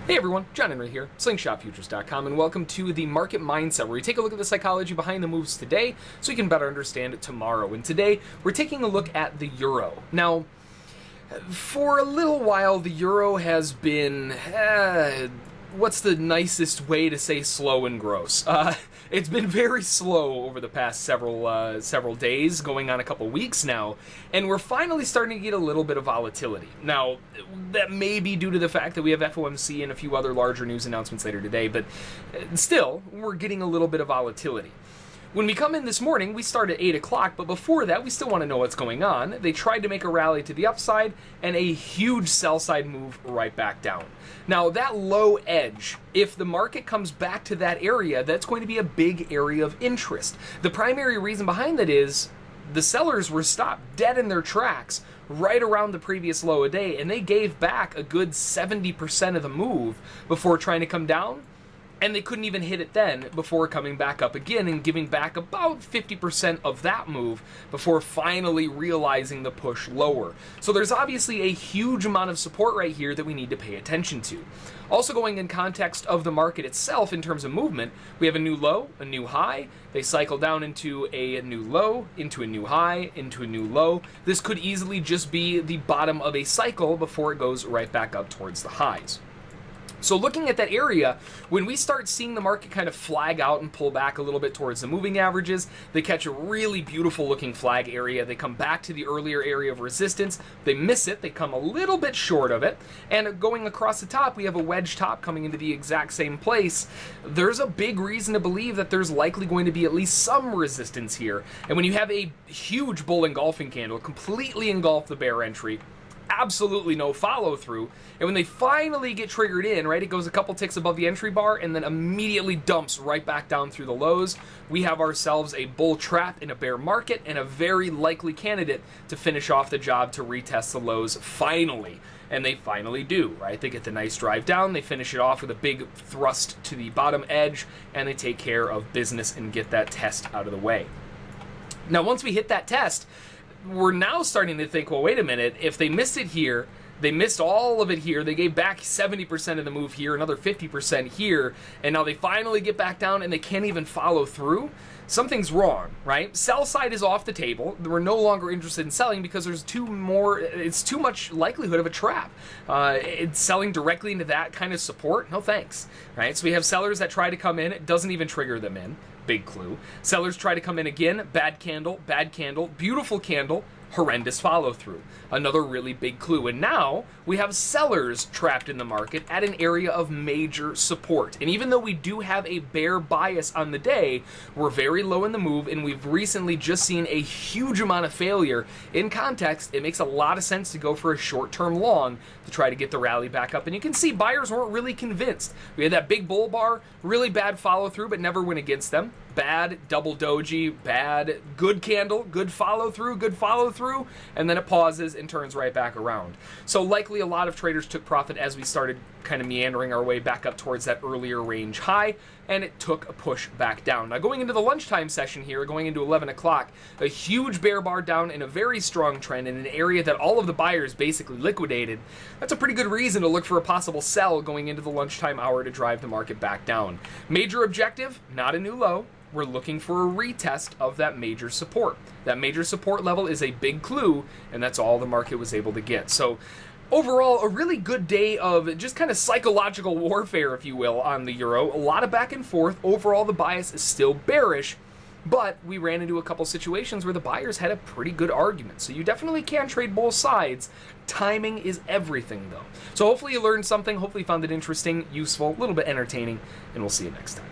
Hey everyone, John Henry here, slingshotfutures.com, and welcome to the Market Mindset, where we take a look at the psychology behind the moves today so you can better understand it tomorrow. And today, we're taking a look at the euro. Now, for a little while, the euro has been, what's the nicest way to say slow and gross? It's been very slow over the past several days, going on a couple weeks now, and we're finally starting to get a little bit of volatility. Now, that may be due to the fact that we have FOMC and a few other larger news announcements later today, but still, we're getting a little bit of volatility. When we come in this morning, we start at 8 o'clock, but before that, we still want to know what's going on. They tried to make a rally to the upside, and a huge sell-side move right back down. Now, that low edge, if the market comes back to that area, that's going to be a big area of interest. The primary reason behind that is the sellers were stopped dead in their tracks right around the previous low a day, and they gave back a good 70% of the move before trying to come down. And they couldn't even hit it then before coming back up again and giving back about 50% of that move before finally realizing the push lower. So there's obviously a huge amount of support right here that we need to pay attention to. Also, going in context of the market itself in terms of movement, we have a new low, a new high. They cycle down into a new low, into a new high, into a new low. This could easily just be the bottom of a cycle before it goes right back up towards the highs. So looking at that area, when we start seeing the market kind of flag out and pull back a little bit towards the moving averages, they catch a really beautiful looking flag area. They come back to the earlier area of resistance. They miss it. They come a little bit short of it. And going across the top, we have a wedge top coming into the exact same place. There's a big reason to believe that there's likely going to be at least some resistance here. And when you have a huge bull engulfing candle completely engulf the bear entry, absolutely no follow through, and when they finally get triggered in, right, it goes a couple ticks above the entry bar and then immediately dumps right back down through the lows. We have ourselves a bull trap in a bear market and a very likely candidate to finish off the job to retest the lows finally. And they finally do, right? They get the nice drive down, they finish it off with a big thrust to the bottom edge, and they take care of business and get that test out of the way. Now, once we hit that test, we're now starting to think, well, wait a minute, if they missed it here, they missed all of it here, they gave back 70% of the move here, another 50% here, and now they finally get back down and they can't even follow through, something's wrong, right? Sell side is off the table. We're no longer interested in selling because there's it's too much likelihood of a trap. It's selling directly into that kind of support, no thanks, right? So we have sellers that try to come in, it doesn't even trigger them in. Big clue. Sellers try to come in again, bad candle, beautiful candle, horrendous follow through. Another really big clue. And now we have sellers trapped in the market at an area of major support. And even though we do have a bear bias on the day, we're very low in the move, and we've recently just seen a huge amount of failure. In context, it makes a lot of sense to go for a short-term long to try to get the rally back up. And you can see buyers weren't really convinced. We had that big bull bar, really bad follow through, but never went against them. Bad double doji, bad good candle, good follow through, and then it pauses and turns right back around. So likely a lot of traders took profit as we started kind of meandering our way back up towards that earlier range high, and it took a push back down. Now going into the lunchtime session here, going into 11 o'clock, a huge bear bar down in a very strong trend in an area that all of the buyers basically liquidated. That's a pretty good reason to look for a possible sell going into the lunchtime hour to drive the market back down. Major objective, not a new low. We're looking for a retest of that major support. That major support level is a big clue, and that's all the market was able to get. So overall, a really good day of just kind of psychological warfare, if you will, on the euro. A lot of back and forth. Overall, the bias is still bearish, but we ran into a couple situations where the buyers had a pretty good argument. So you definitely can trade both sides. Timing is everything, though. So hopefully you learned something. Hopefully you found it interesting, useful, a little bit entertaining, and we'll see you next time.